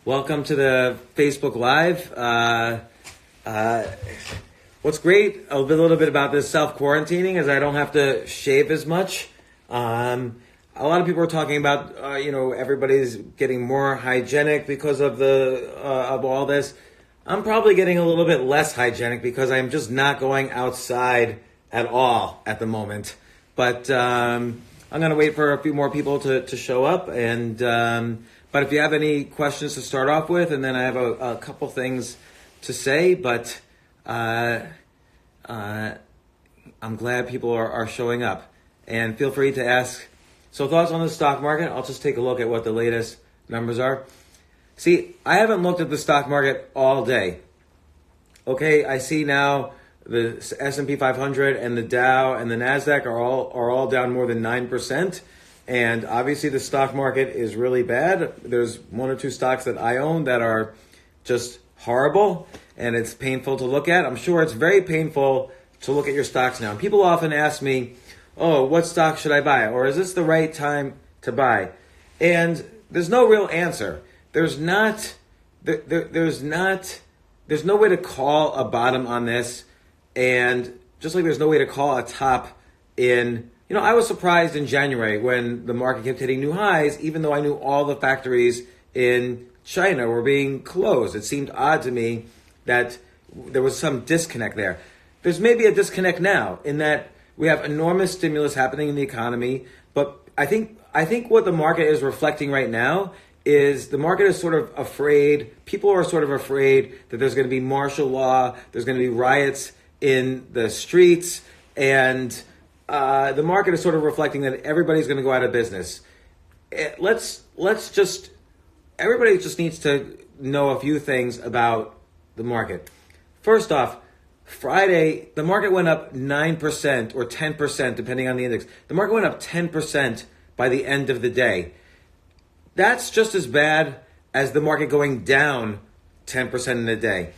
Welcome to the Facebook Live. What's great a little bit about this self-quarantining is I don't have to shave as much. A lot of people are talking about, everybody's getting more hygienic because of of all this. I'm probably getting a little bit less hygienic because I'm just not going outside at all at the moment. But I'm going to wait for a few more people to show up. But if you have any questions to start off with, and then I have a couple things to say, but I'm glad people are showing up. And feel free to ask. So thoughts on the stock market? I'll just take a look at what the latest numbers are. See, I haven't looked at the stock market all day. Okay, I see now the S&P 500 and the Dow and the Nasdaq are all down more than 9%. And obviously the stock market is really bad. There's one or two stocks that I own that are just horrible, and it's painful to look at. I'm sure it's very painful to look at your stocks now. And people often ask me, oh, what stock should I buy? Or is this the right time to buy? And there's no real answer. There's no way to call a bottom on this. And just like there's no way to call a top in, I was surprised in January when the market kept hitting new highs, even though I knew all the factories in China were being closed. It seemed odd to me that there was some disconnect there. There's maybe a disconnect now in that we have enormous stimulus happening in the economy, but I think what the market is reflecting right now is the market is sort of afraid. People are sort of afraid that there's going to be martial law, there's going to be riots in the streets, and the market is sort of reflecting that everybody's going to go out of business. Everybody just needs to know a few things about the market. First off, Friday, the market went up 9% or 10%, depending on the index. The market went up 10% by the end of the day. That's just as bad as the market going down 10% in a day.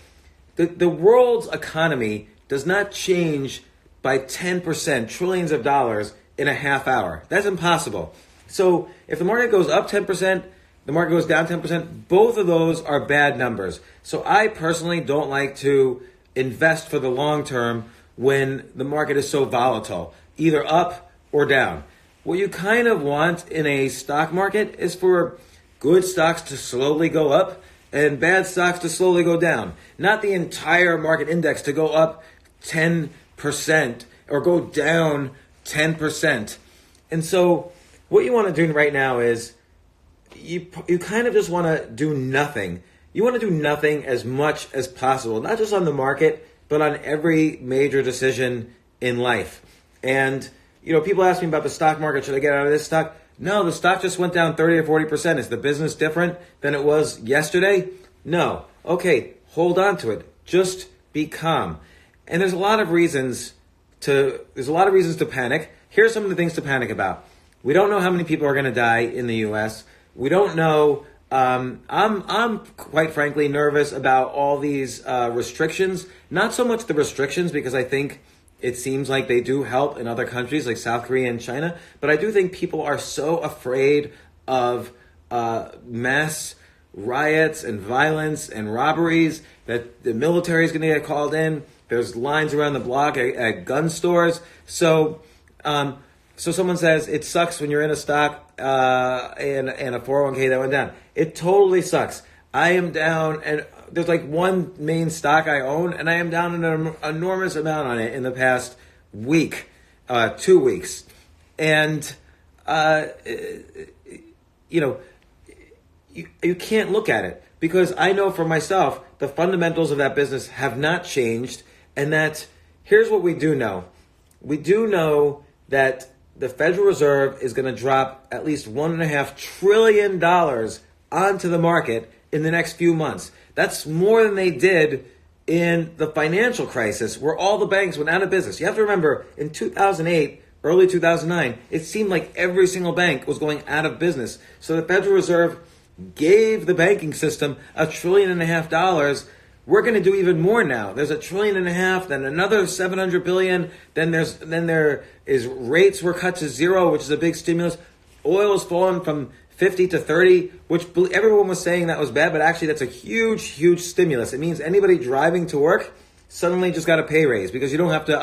The world's economy does not change by 10%, trillions of dollars in a half hour. That's impossible. So if the market goes up 10%, the market goes down 10%, both of those are bad numbers. So I personally don't like to invest for the long term when the market is so volatile, either up or down. What you kind of want in a stock market is for good stocks to slowly go up and bad stocks to slowly go down. Not the entire market index to go up 10% or go down 10%. And so what you want to do right now is you kind of just want to do nothing. You want to do nothing as much as possible, not just on the market, but on every major decision in life. And, people ask me about the stock market. Should I get out of this stock? No, the stock just went down 30 or 40%. Is the business different than it was yesterday? No. Okay, hold on to it. Just be calm. And there's a lot of reasons to panic. Here's some of the things to panic about. We don't know how many people are going to die in the U.S. We don't know. I'm quite frankly nervous about all these restrictions. Not so much the restrictions, because I think it seems like they do help in other countries like South Korea and China. But I do think people are so afraid of mass riots and violence and robberies that the military is going to get called in. There's lines around the block at gun stores. So someone says it sucks when you're in a stock and a 401k that went down. It totally sucks. I am down, and there's like one main stock I own, and I am down an enormous amount on it in the past week, 2 weeks. And, you can't look at it because I know for myself, the fundamentals of that business have not changed, and that here's what we do know. We do know that the Federal Reserve is going to drop at least $1.5 trillion onto the market in the next few months. That's more than they did in the financial crisis, where all the banks went out of business. You have to remember, in 2008, early 2009, it seemed like every single bank was going out of business. So the Federal Reserve gave the banking system $1.5 trillion. We're going to do even more now. There's $1.5 trillion, then another $700 billion. Then there is rates were cut to zero, which is a big stimulus. Oil has fallen from 50 to 30, which everyone was saying that was bad, but actually that's a huge, huge stimulus. It means anybody driving to work suddenly just got a pay raise because you don't have to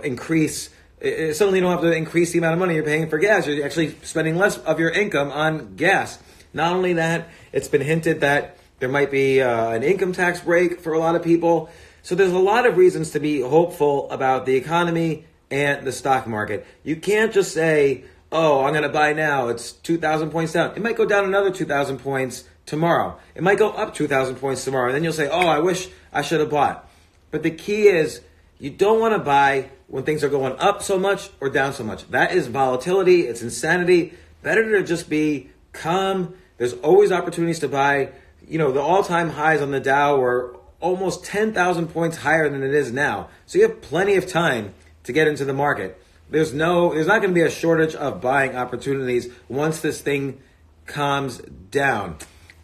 increase. Suddenly you don't have to increase the amount of money you're paying for gas. You're actually spending less of your income on gas. Not only that, it's been hinted that there might be an income tax break for a lot of people. So there's a lot of reasons to be hopeful about the economy and the stock market. You can't just say, oh, I'm going to buy now. It's 2,000 points down. It might go down another 2,000 points tomorrow. It might go up 2,000 points tomorrow. And then you'll say, oh, I wish I should have bought. But the key is you don't want to buy when things are going up so much or down so much. That is volatility. It's insanity. Better to just be calm. There's always opportunities to buy. The all-time highs on the Dow were almost 10,000 points higher than it is now. So you have plenty of time to get into the market. There's not going to be a shortage of buying opportunities once this thing calms down.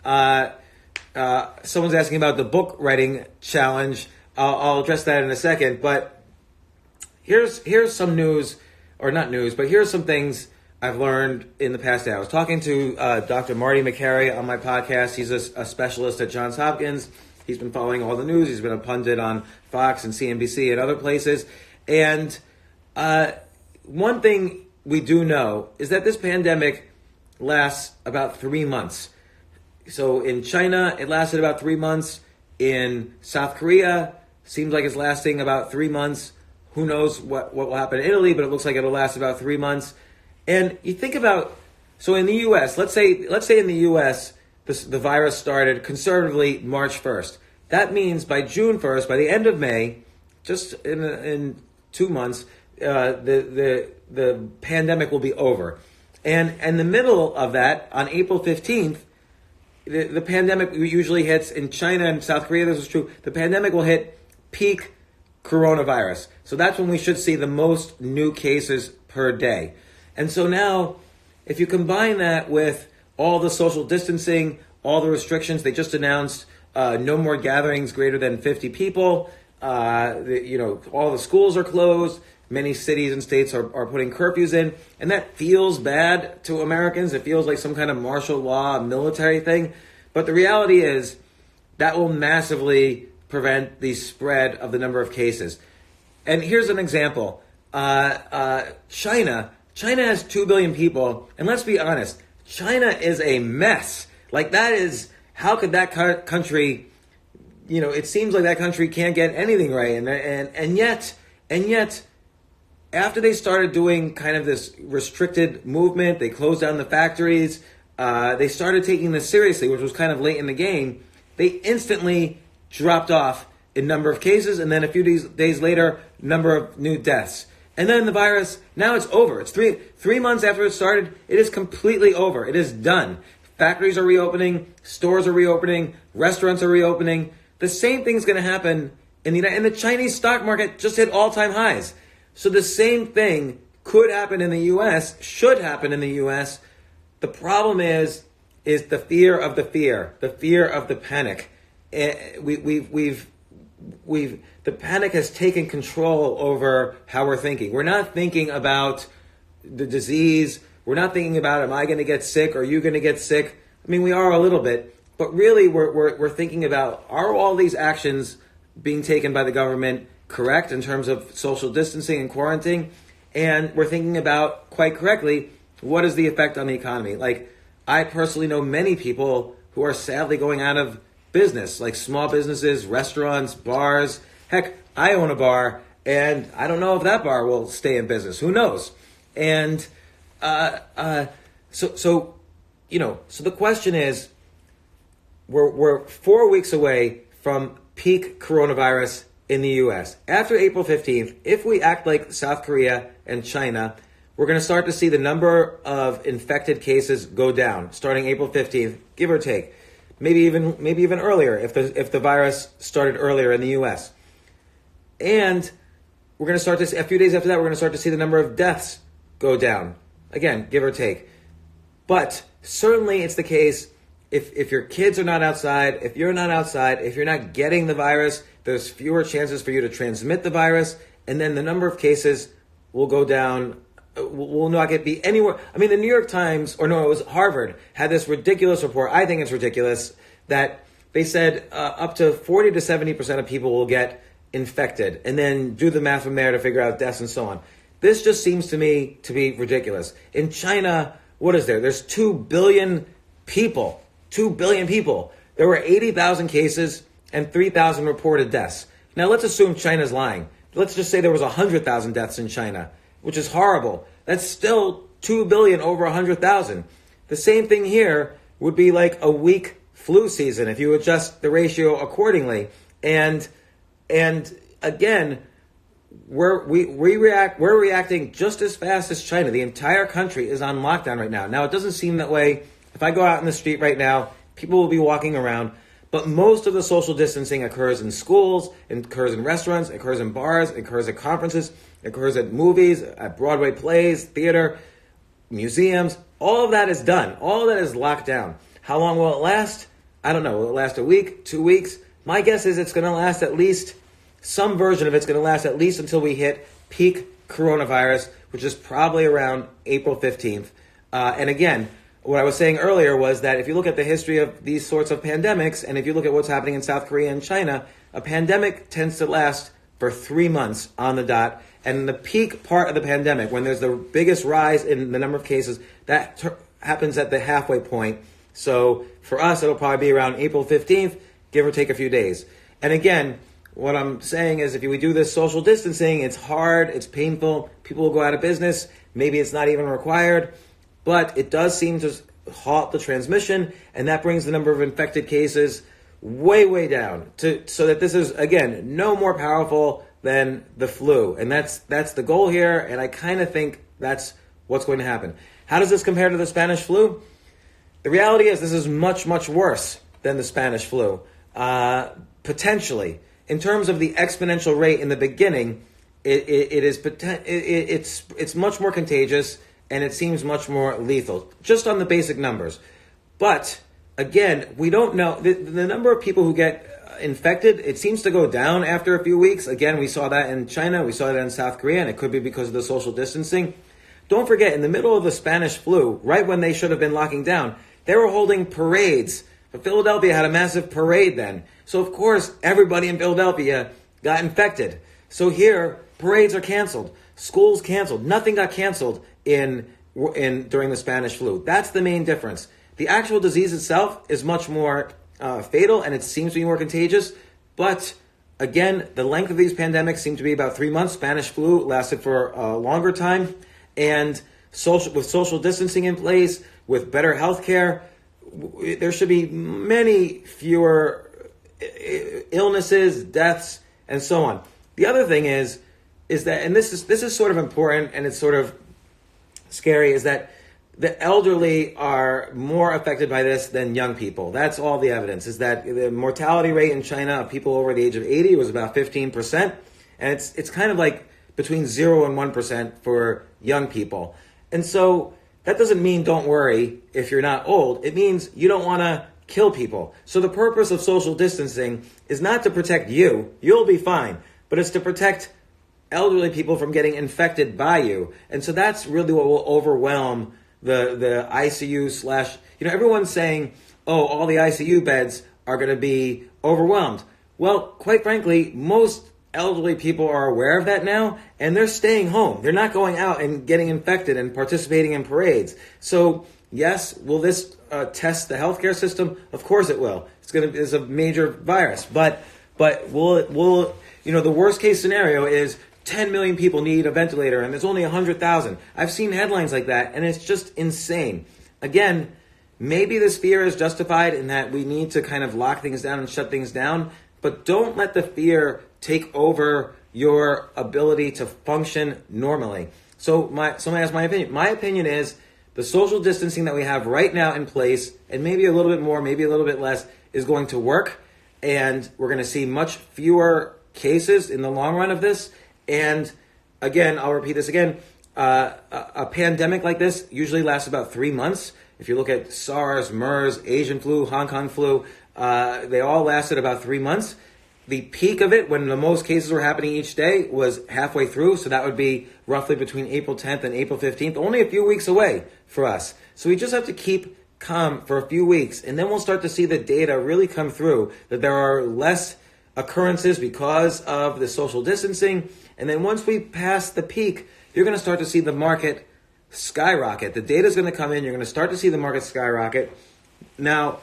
Someone's asking about the book writing challenge. I'll address that in a second, but here's some news, or not news, but here's some things I've learned in the past day. I was talking to Dr. Marty McCary on my podcast. He's a specialist at Johns Hopkins. He's been following all the news. He's been a pundit on Fox and CNBC and other places. And one thing we do know is that this pandemic lasts about 3 months. So in China, it lasted about 3 months. In South Korea, seems like it's lasting about 3 months. Who knows what will happen in Italy, but it looks like it'll last about 3 months. And you think about, so in the U.S., let's say in the U.S., the virus started conservatively March 1st. That means by June 1st, by the end of May, just in 2 months, the pandemic will be over. And in the middle of that, on April 15th, the pandemic usually hits in China and South Korea. This is true. The pandemic will hit peak coronavirus. So that's when we should see the most new cases per day. And so now, if you combine that with all the social distancing, all the restrictions, they just announced no more gatherings greater than 50 people. All the schools are closed. Many cities and states are putting curfews in. And that feels bad to Americans. It feels like some kind of martial law, military thing. But the reality is that will massively prevent the spread of the number of cases. And here's an example. China has 2 billion people. And let's be honest, China is a mess. Like that is, how could that country, it seems like that country can't get anything right. And yet, after they started doing kind of this restricted movement, they closed down the factories, they started taking this seriously, which was kind of late in the game. They instantly dropped off in number of cases, and then a few days later, number of new deaths. And then the virus, now it's over. It's three months after it started, it is completely over. It is done. Factories are reopening, stores are reopening, restaurants are reopening. The same thing's going to happen in the United, and the Chinese stock market just hit all-time highs. So the same thing could happen in the U.S., should happen in the U.S. The problem is the fear of the fear, the fear of the panic. The panic has taken control over how we're thinking. We're not thinking about the disease. We're not thinking about, am I going to get sick? Or are you going to get sick? I mean, we are a little bit, but really we're thinking about, are all these actions being taken by the government correct in terms of social distancing and quarantine? And we're thinking about, quite correctly, what is the effect on the economy? Like, I personally know many people who are sadly going out of business, like small businesses, restaurants, bars. Heck, I own a bar, and I don't know if that bar will stay in business. Who knows? And so the question is, we're 4 weeks away from peak coronavirus in the U.S. After April 15th, if we act like South Korea and China, we're going to start to see the number of infected cases go down starting April 15th, give or take. Maybe even earlier if the virus started earlier in the U.S. And we're going to start to see, a few days after that, we're going to start to see the number of deaths go down. Again, give or take. But certainly it's the case if your kids are not outside, if you're not outside, if you're not getting the virus, there's fewer chances for you to transmit the virus, and then the number of cases will go down will not be anywhere. I mean, the New York Times, or no, it was Harvard, had this ridiculous report. I think it's ridiculous that they said up to 40 to 70% of people will get infected, and then do the math from there to figure out deaths and so on. This just seems to me to be ridiculous. In China, what is there? There's 2 billion people. 2 billion people. There were 80,000 cases and 3,000 reported deaths. Now let's assume China's lying. Let's just say there was 100,000 deaths in China, which is horrible. That's still 2 billion over 100,000. The same thing here would be like a weak flu season if you adjust the ratio accordingly. And again, we're reacting just as fast as China. The entire country is on lockdown right now. Now, it doesn't seem that way. If I go out in the street right now, people will be walking around, but most of the social distancing occurs in schools, it occurs in restaurants, it occurs in bars, it occurs at conferences, it occurs at movies, at Broadway plays, theater, museums. All of that is done. All of that is locked down. How long will it last? I don't know. Will it last a week, 2 weeks? My guess is it's going to last at least, some version of it's going to last at least until we hit peak coronavirus, which is probably around April 15th. And again, what I was saying earlier was that if you look at the history of these sorts of pandemics, and if you look at what's happening in South Korea and China, a pandemic tends to last for 3 months on the dot. And the peak part of the pandemic, when there's the biggest rise in the number of cases, that happens at the halfway point. So for us, it'll probably be around April 15th, give or take a few days. And again, what I'm saying is if we do this social distancing, it's hard, it's painful, people will go out of business, maybe it's not even required, but it does seem to halt the transmission, and that brings the number of infected cases way, way down, so that this is, again, no more powerful than the flu. And that's the goal here, and I kind of think that's what's going to happen. How does this compare to the Spanish flu? The reality is this is much, much worse than the Spanish flu, potentially. In terms of the exponential rate in the beginning, it's much more contagious, and it seems much more lethal, just on the basic numbers. But again, we don't know. The number of people who get infected, it seems to go down after a few weeks. Again, we saw that in China, we saw that in South Korea, and it could be because of the social distancing. Don't forget, in the middle of the Spanish flu, right when they should have been locking down, they were holding parades. But Philadelphia had a massive parade then. So of course, everybody in Philadelphia got infected. So here, parades are canceled. Schools canceled. Nothing got canceled during the Spanish flu. That's the main difference. The actual disease itself is much more fatal, and it seems to be more contagious. But again, the length of these pandemics seem to be about 3 months. Spanish flu lasted for a longer time. And with social distancing in place, with better health care, there should be many fewer illnesses, deaths, and so on. The other thing is that, and this is sort of important, and it's sort of scary, is that the elderly are more affected by this than young people. That's all the evidence, is that the mortality rate in China of people over the age of 80 was about 15%, and it's kind of like between 0 and 1% for young people. And so that doesn't mean don't worry if you're not old. It means you don't want to kill people. So the purpose of social distancing is not to protect you. You'll be fine. But it's to protect elderly people from getting infected by you. And so that's really what will overwhelm the ICU everyone's saying, oh, all the ICU beds are going to be overwhelmed. Well, quite frankly, most elderly people are aware of that now, and they're staying home. They're not going out and getting infected and participating in parades. So yes, will this test the healthcare system? Of course it will. It's a major virus, but will the worst case scenario is 10 million people need a ventilator and there's only 100,000. I've seen headlines like that, and it's just insane. Again, maybe this fear is justified in that we need to kind of lock things down and shut things down, but don't let the fear take over your ability to function normally. So someone asked my opinion. My opinion is the social distancing that we have right now in place, and maybe a little bit more, maybe a little bit less, is going to work. And we're going to see much fewer cases in the long run of this. And again, I'll repeat this again, a pandemic like this usually lasts about 3 months. If you look at SARS, MERS, Asian flu, Hong Kong flu, they all lasted about 3 months. the peak of it, when the most cases were happening each day, was halfway through. So that would be roughly between April 10th and April 15th, only a few weeks away for us. So we just have to keep calm for a few weeks, and then we'll start to see the data really come through, that there are less occurrences because of the social distancing. And then once we pass the peak, you're going to start to see the market skyrocket. The data is going to come in. You're going to start to see the market skyrocket. Now,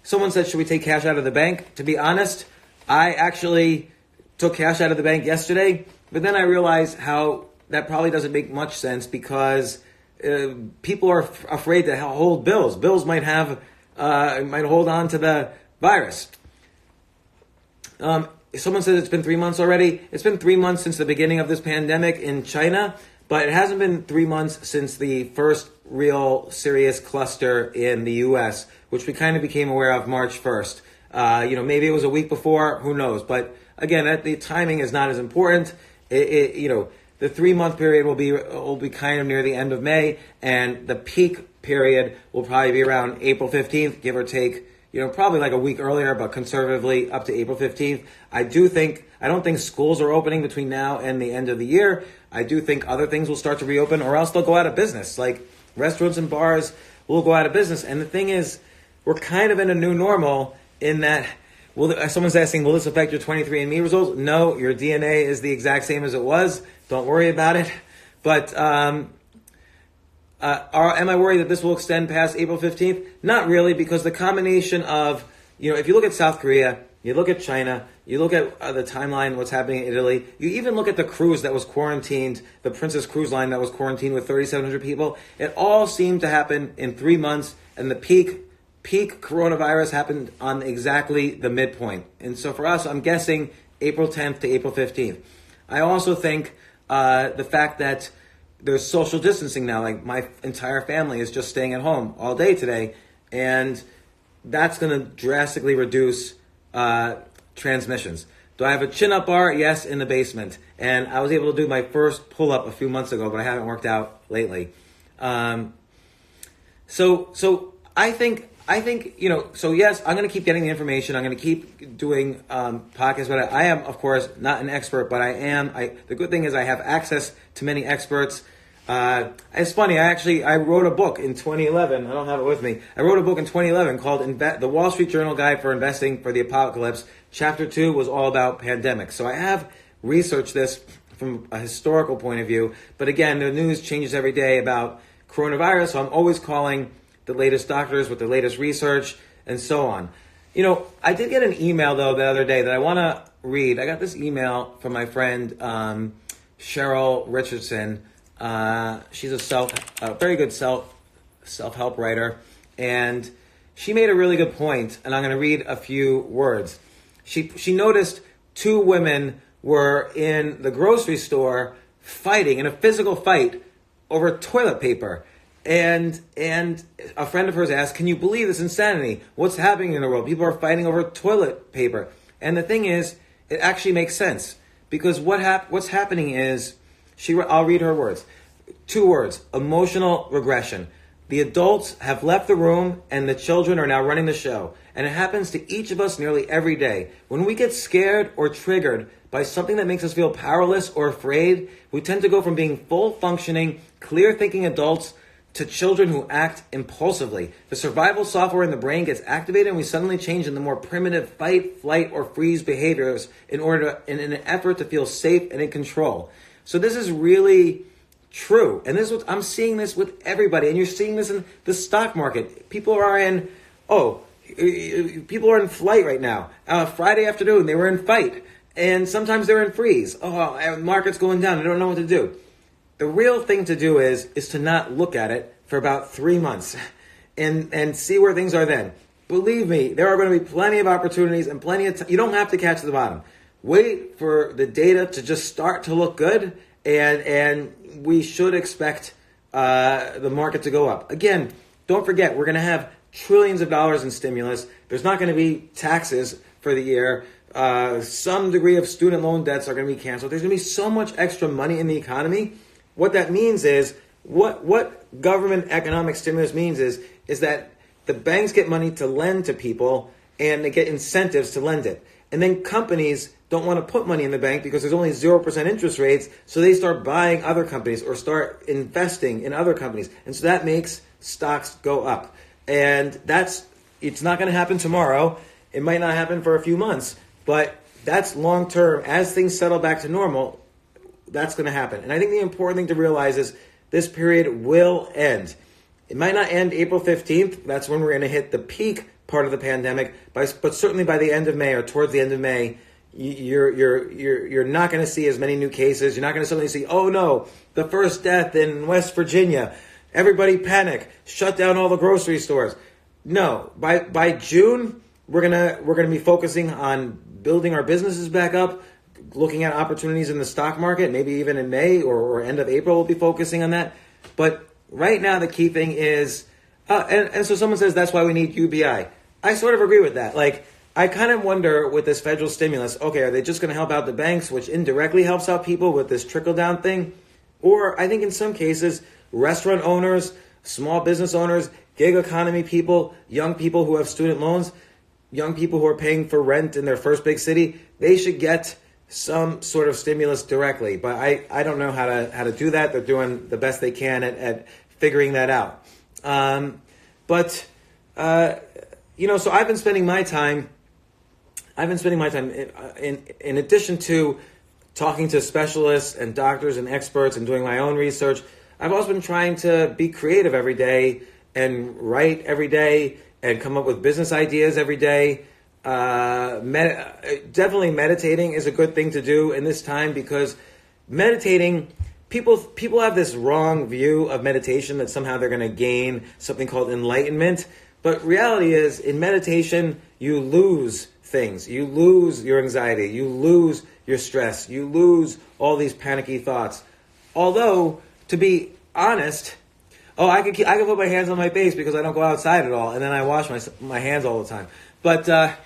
someone said, should we take cash out of the bank? To be honest, I actually took cash out of the bank yesterday, but then I realized how that probably doesn't make much sense, because people are afraid to hold bills. Bills might hold on to the virus. Someone says it's been 3 months already. It's been 3 months since the beginning of this pandemic in China, but it hasn't been 3 months since the first real serious cluster in the U.S., which we kind of became aware of March 1st. Maybe it was a week before, who knows? But again, the timing is not as important. The 3 month period will be kind of near the end of May, and the peak period will probably be around April 15th, give or take. Probably like a week earlier, but conservatively up to April 15th. I don't think schools are opening between now and the end of the year. I do think other things will start to reopen, or else they'll go out of business. Like restaurants and bars will go out of business. And the thing is, we're kind of in a new normal in that, someone's asking, will this affect your 23andMe results? No, your DNA is the exact same as it was. Don't worry about it. But am I worried that this will extend past April 15th? Not really, because the combination of, if you look at South Korea, you look at China, you look at the timeline, what's happening in Italy, you even look at the cruise that was quarantined, the Princess Cruise Line that was quarantined with 3,700 people, it all seemed to happen in 3 months, and the peak coronavirus happened on exactly the midpoint. And so for us, I'm guessing April 10th to April 15th. I also think the fact that there's social distancing now, like my entire family is just staying at home all day today, and that's going to drastically reduce transmissions. Do I have a chin-up bar? Yes, in the basement. And I was able to do my first pull-up a few months ago, but I haven't worked out lately. So I think, so yes, I'm going to keep getting the information. I'm going to keep doing podcasts, but I am, of course, not an expert, but the good thing is I have access to many experts. It's funny, I wrote a book in 2011. I don't have it with me. I wrote a book in 2011 called The Wall Street Journal Guide for Investing for the Apocalypse. Chapter 2 was all about pandemics. So I have researched this from a historical point of view. But again, the news changes every day about coronavirus, so I'm always calling the latest doctors with the latest research and so on. I did get an email, though, the other day that I want to read. I got this email from my friend Cheryl Richardson. She's a very good self-help writer, and she made a really good point, and I'm going to read a few words. She noticed 2 women were in the grocery store fighting in a physical fight over toilet paper. And a friend of hers asked, can you believe this insanity? What's happening in the world? People are fighting over toilet paper. And the thing is, it actually makes sense, because what's happening is, I'll read her words. 2 words: emotional regression. The adults have left the room and the children are now running the show. And it happens to each of us nearly every day. When we get scared or triggered by something that makes us feel powerless or afraid, we tend to go from being full functioning, clear thinking adults to children who act impulsively. The survival software in the brain gets activated, and we suddenly change into more primitive fight, flight, or freeze behaviors in an effort to feel safe and in control. So this is really true. And this is I'm seeing this with everybody. And you're seeing this in the stock market. People are in flight right now. Friday afternoon, they were in fight. And sometimes they're in freeze. Market's going down. I don't know what to do. The real thing to do is to not look at it for about 3 months and see where things are then. Believe me, there are going to be plenty of opportunities and plenty of time. You don't have to catch the bottom. Wait for the data to just start to look good, and we should expect the market to go up. Again, don't forget, we're going to have trillions of dollars in stimulus. There's not going to be taxes for the year. Some degree of student loan debts are going to be canceled. There's going to be so much extra money in the economy. What that means is, what government economic stimulus means is that the banks get money to lend to people, and they get incentives to lend it. And then companies don't want to put money in the bank because there's only 0% interest rates. So they start buying other companies or start investing in other companies. And so that makes stocks go up. And it's not going to happen tomorrow. It might not happen for a few months, but that's long term. As things settle back to normal, that's going to happen. And I think the important thing to realize is this period will end. It might not end April 15th. That's when we're going to hit the peak part of the pandemic. But certainly by the end of May or towards the end of May, you're not going to see as many new cases. You're not going to suddenly see, oh no, the first death in West Virginia. Everybody panic. Shut down all the grocery stores. No, by June, we're gonna be focusing on building our businesses back up, looking at opportunities in the stock market. Maybe even in May or end of April, we'll be focusing on that. But right now, the key thing is, and so someone says that's why we need UBI. I sort of agree with that. Like, I kind of wonder with this federal stimulus, okay, are they just going to help out the banks, which indirectly helps out people with this trickle-down thing? Or I think in some cases, restaurant owners, small business owners, gig economy people, young people who have student loans, young people who are paying for rent in their first big city, they should get some sort of stimulus directly. But I don't know how to do that. They're doing the best they can at figuring that out. So I've been spending my time in addition to talking to specialists and doctors and experts and doing my own research. I've also been trying to be creative every day and write every day and come up with business ideas every day. Definitely meditating is a good thing to do in this time because meditating, people have this wrong view of meditation that somehow they're going to gain something called enlightenment. But reality is, in meditation, you lose things. You lose your anxiety. You lose your stress. You lose all these panicky thoughts. Although, to be honest, I can put my hands on my face because I don't go outside at all, and then I wash my hands all the time. But to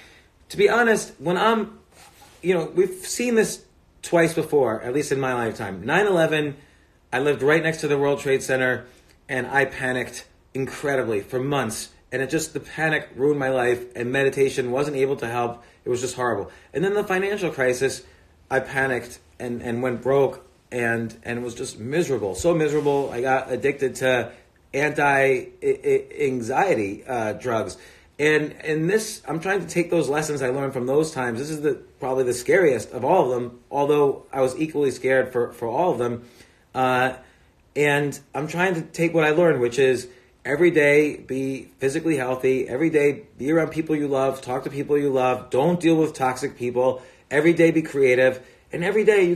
be honest, when we've seen this twice before, at least in my lifetime. 9/11, I lived right next to the World Trade Center, and I panicked incredibly for months. And the panic ruined my life, and meditation wasn't able to help. It was just horrible. And then the financial crisis, I panicked and went broke, and was just miserable. So miserable, I got addicted to anti-anxiety drugs. And this, I'm trying to take those lessons I learned from those times. This is probably the scariest of all of them, although I was equally scared for all of them. And I'm trying to take what I learned, which is every day be physically healthy. Every day be around people you love. Talk to people you love. Don't deal with toxic people. Every day be creative. And every day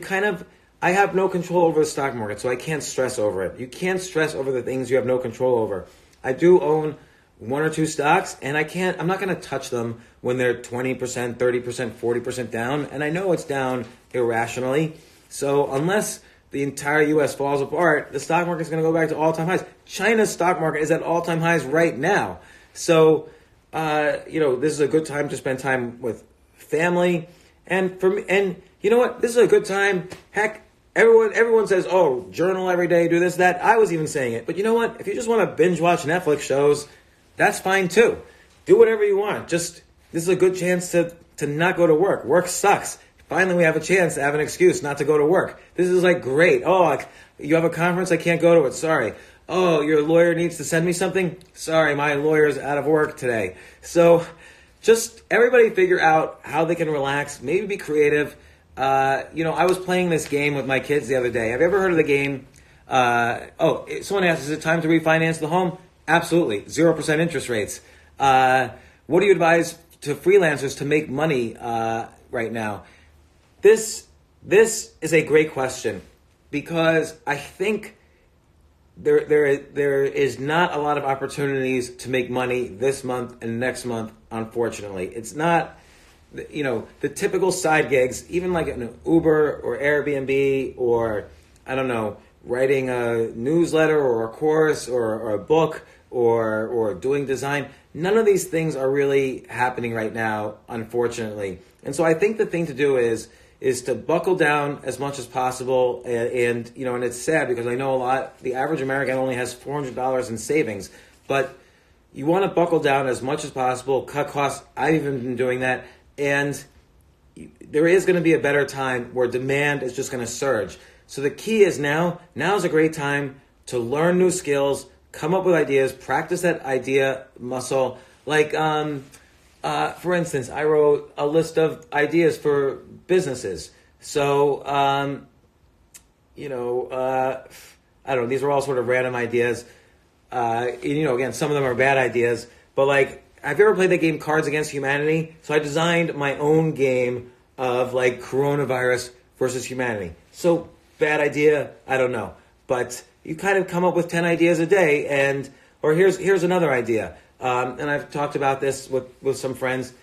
I have no control over the stock market, so I can't stress over it. You can't stress over the things you have no control over. I do own one or two stocks, and I'm not going to touch them when they're 20%, 30%, 40% down. And I know it's down irrationally. So unless the entire U.S. falls apart, the stock market is going to go back to all-time highs. China's stock market is at all-time highs right now. So, this is a good time to spend time with family. And for me, and you know what? This is a good time. Heck, everyone says, oh, journal every day, do this, that. I was even saying it. But you know what? If you just want to binge watch Netflix shows, that's fine too. Do whatever you want. This is a good chance to not go to work. Work sucks. Finally, we have a chance to have an excuse not to go to work. This is great. Oh, you have a conference? I can't go to it. Sorry. Oh, your lawyer needs to send me something? Sorry, my lawyer's out of work today. So just everybody figure out how they can relax, maybe be creative. I was playing this game with my kids the other day. Have you ever heard of the game? Someone asked, is it time to refinance the home? Absolutely. 0% interest rates. What do you advise to freelancers to make money right now? This is a great question because I think there is not a lot of opportunities to make money this month and next month, unfortunately. It's not, the typical side gigs, even like an Uber or Airbnb or, I don't know, writing a newsletter or a course or a book or doing design. None of these things are really happening right now, unfortunately. And so I think the thing to do is to buckle down as much as possible. And it's sad because I know the average American only has $400 in savings, but you want to buckle down as much as possible, cut costs. I've even been doing that. And there is going to be a better time where demand is just going to surge. So the key is now is a great time to learn new skills, come up with ideas, practice that idea muscle. Like, for instance, I wrote a list of ideas for businesses. So, I don't know, these are all sort of random ideas. Again, some of them are bad ideas, but like, have you ever played the game Cards Against Humanity? So I designed my own game of like coronavirus versus humanity. So bad idea, I don't know. But you kind of come up with 10 ideas a day, or here's another idea. And I've talked about this with some friends.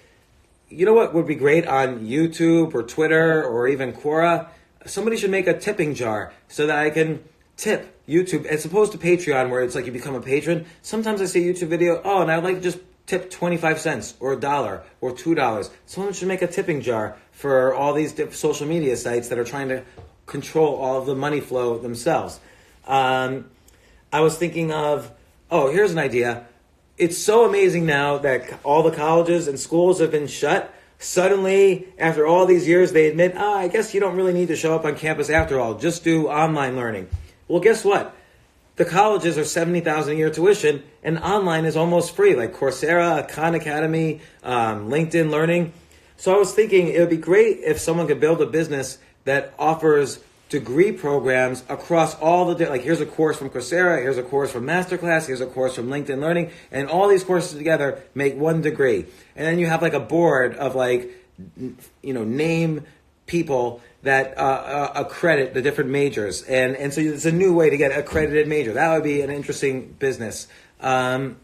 You know what would be great on YouTube or Twitter or even Quora? Somebody should make a tipping jar so that I can tip YouTube as opposed to Patreon, where it's like you become a patron. Sometimes I see a YouTube video, and I'd like to just tip 25 cents or $1 or $2. Someone should make a tipping jar for all these social media sites that are trying to control all of the money flow themselves. I was thinking of, here's an idea. It's so amazing now that all the colleges and schools have been shut. Suddenly, after all these years, they admit, I guess you don't really need to show up on campus after all. Just do online learning. Well, guess what? The colleges are $70,000 a year tuition, and online is almost free, like Coursera, Khan Academy, LinkedIn Learning. So I was thinking it would be great if someone could build a business that offers degree programs across all the, like here's a course from Coursera, here's a course from Masterclass, here's a course from LinkedIn Learning, and all these courses together make one degree. And then you have like a board of like, name people that accredit the different majors. And so it's a new way to get an accredited major. That would be an interesting business. So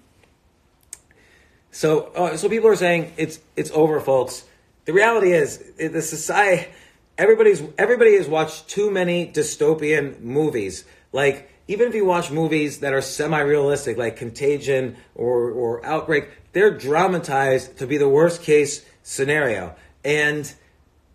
people are saying it's over, folks. The reality is the society, everybody has watched too many dystopian movies. Like, even if you watch movies that are semi-realistic, like Contagion or Outbreak, they're dramatized to be the worst case scenario. And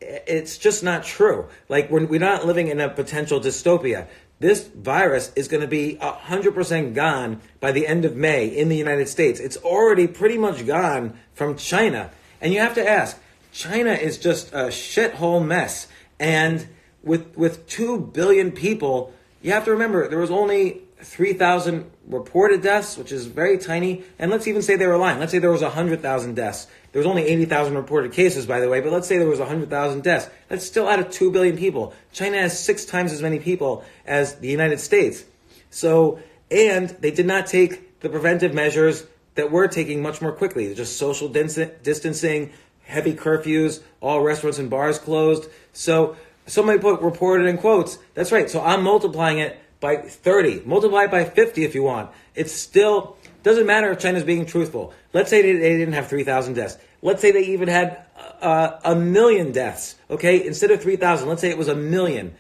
it's just not true. Like, we're not living in a potential dystopia. This virus is going to be 100% gone by the end of May in the United States. It's already pretty much gone from China. And you have to ask, China is just a shithole mess. And with 2 billion people, you have to remember there was only 3,000 reported deaths, which is very tiny. And let's even say they were lying. Let's say there was 100,000 deaths. There was only 80,000 reported cases, by the way, but let's say there was 100,000 deaths. That's still out of 2 billion people. China has 6 times as many people as the United States. So, and they did not take the preventive measures that we're taking much more quickly. Just social distancing, heavy curfews, all restaurants and bars closed. So somebody reported in quotes. That's right. So I'm multiplying it by 30. Multiply it by 50 if you want. It's still, doesn't matter if China's being truthful. Let's say they didn't have 3,000 deaths. Let's say they even had 1 million deaths. Okay, instead of 3,000, let's say it was 1 million.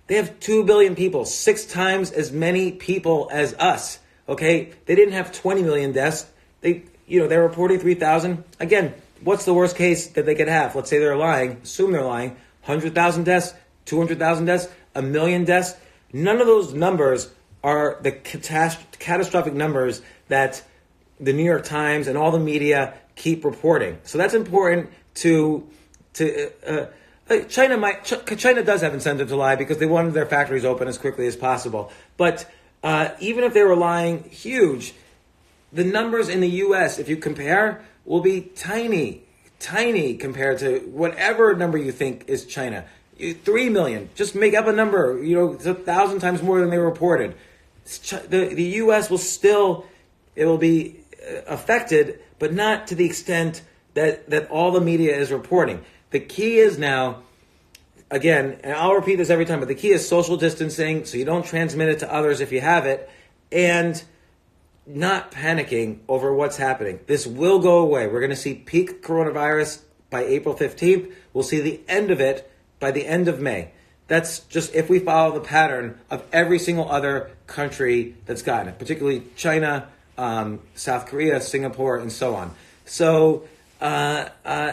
They have 2 billion people, 6 times as many people as us. Okay, they didn't have 20 million deaths. They're reporting 3,000. Again, what's the worst case that they could have? Let's say they're lying. Assume they're lying. 100,000 deaths, 200,000 deaths, 1 million deaths. None of those numbers are the catastrophic numbers that the New York Times and all the media keep reporting. So that's important to China does have incentive to lie because they wanted their factories open as quickly as possible. But even if they were lying huge, the numbers in the U.S., if you compare, will be tiny compared to whatever number you think is China. 3 million, just make up a number, it's 1,000 times more than they reported. The U.S. it will be affected, but not to the extent that all the media is reporting. The key is now, again, and I'll repeat this every time, but the key is social distancing so you don't transmit it to others if you have it, and not panicking over what's happening. This will go away. We're going to see peak coronavirus by April 15th. We'll see the end of it by the end of May. That's just if we follow the pattern of every single other country that's gotten it, particularly China, South Korea, Singapore, and so on. So, in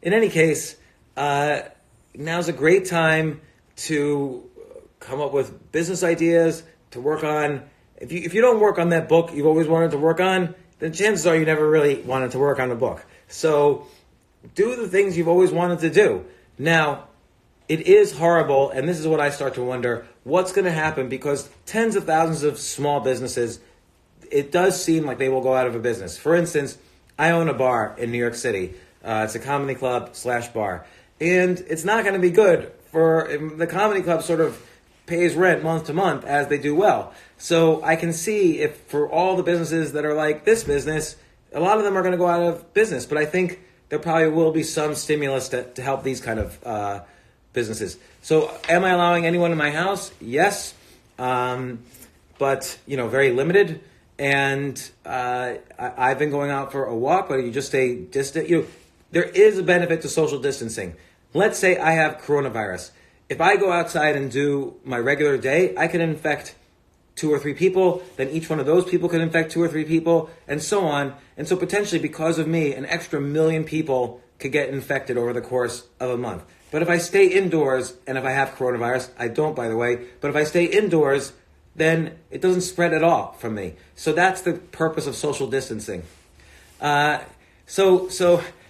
any case, now's a great time to come up with business ideas, to work on. If you don't work on that book you've always wanted to work on, then chances are you never really wanted to work on a book. So do the things you've always wanted to do. Now, it is horrible, and this is what I start to wonder, what's going to happen, because tens of thousands of small businesses, it does seem like they will go out of a business. For instance, I own a bar in New York City. It's a comedy club / bar. And it's not going to be good for the comedy club sort of pays rent month to month as they do well. So I can see if for all the businesses that are like this business, a lot of them are going to go out of business. But I think there probably will be some stimulus to help these kind of businesses. So am I allowing anyone in my house? Yes. But, very limited. And I've been going out for a walk, but you just stay distant. There is a benefit to social distancing. Let's say I have coronavirus. If I go outside and do my regular day, I can infect 2 or 3 people. Then each one of those people can infect 2 or 3 people, and so on. And so potentially, because of me, an extra 1 million people could get infected over the course of a month. But if I stay indoors, and if I have coronavirus, I don't, by the way, but if I stay indoors, then it doesn't spread at all from me. So that's the purpose of social distancing.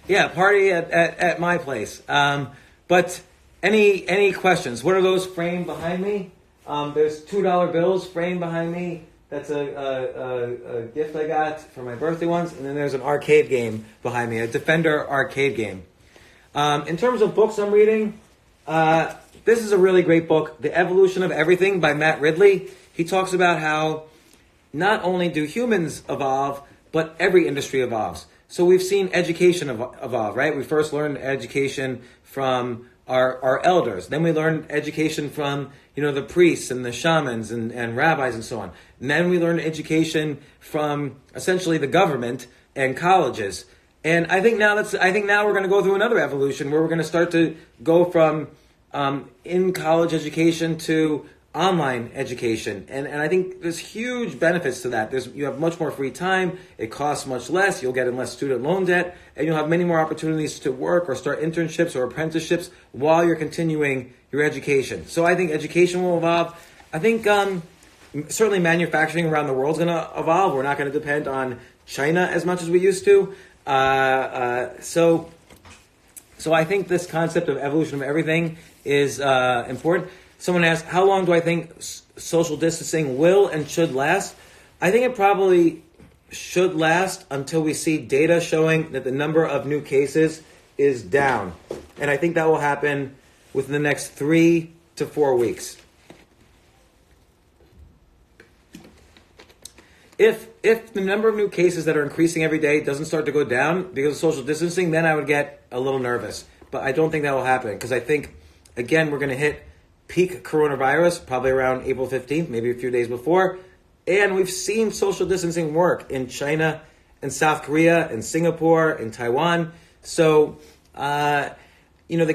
Yeah, party at my place. But any questions? What are those framed behind me? There's $2 bills framed behind me. That's a gift I got for my birthday once. And then there's an arcade game behind me, a Defender arcade game. In terms of books I'm reading, this is a really great book, The Evolution of Everything by Matt Ridley. He talks about how not only do humans evolve, but every industry evolves. So we've seen education evolve, right? We first learned education from our elders. Then we learned education from, the priests and the shamans and rabbis and so on. And then we learned education from essentially the government and colleges. And I think now we're going to go through another evolution where we're going to start to go from in college education to online education. And I think there's huge benefits to that. You have much more free time. It costs much less. You'll get in less student loan debt, and you'll have many more opportunities to work or start internships or apprenticeships while you're continuing your education. So I think education will evolve. I think certainly manufacturing around the world is going to evolve. We're not going to depend on China as much as we used to. So I think this concept of evolution of everything is important. Someone asked, how long do I think social distancing will and should last? I think it probably should last until we see data showing that the number of new cases is down. And I think that will happen within the next 3 to 4 weeks. If the number of new cases that are increasing every day doesn't start to go down because of social distancing, then I would get a little nervous. But I don't think that will happen because I think, again, we're going to hit peak coronavirus probably around April 15th, maybe a few days before. And we've seen social distancing work in China and South Korea and Singapore and Taiwan. So, the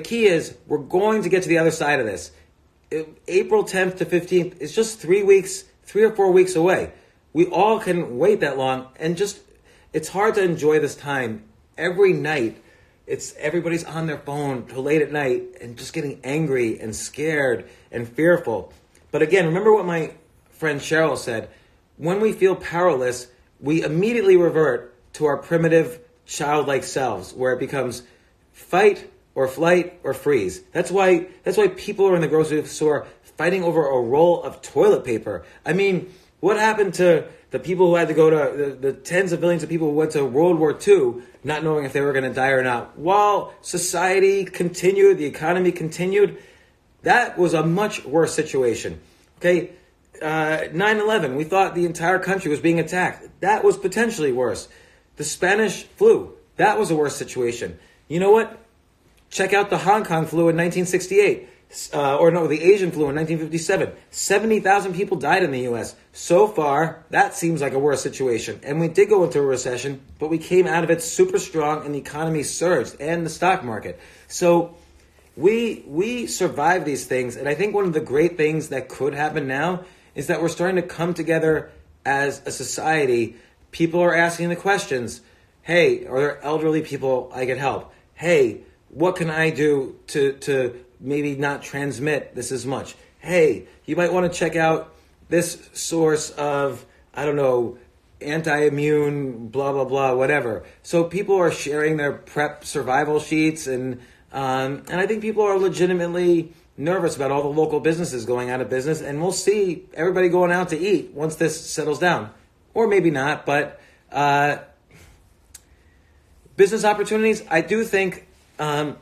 key is we're going to get to the other side of this. April 10th to 15th is just 3 or 4 weeks away. We all can wait that long, and it's hard to enjoy this time. Every night, everybody's on their phone till late at night and just getting angry and scared and fearful. But again, remember what my friend Cheryl said. When we feel powerless, we immediately revert to our primitive childlike selves, where it becomes fight or flight or freeze. That's why people are in the grocery store fighting over a roll of toilet paper. I mean, what happened to the people who had to go to the tens of millions of people who went to World War II, not knowing if they were going to die or not? While society continued, the economy continued, that was a much worse situation. Okay, 9/11, we thought the entire country was being attacked. That was potentially worse. The Spanish flu, that was a worse situation. You know what? Check out the Hong Kong flu in 1968. The Asian flu in 1957. 70,000 people died in the U.S. So far, that seems like a worse situation. And we did go into a recession, but we came out of it super strong and the economy surged and the stock market. So we survived these things. And I think one of the great things that could happen now is that we're starting to come together as a society. People are asking the questions. Hey, are there elderly people I can help? Hey, what can I do to maybe not transmit this as much? Hey, you might want to check out this source of, anti-immune, blah, blah, blah, whatever. So people are sharing their prep survival sheets, and I think people are legitimately nervous about all the local businesses going out of business, and we'll see everybody going out to eat once this settles down. Or maybe not, but business opportunities, I do think... I'll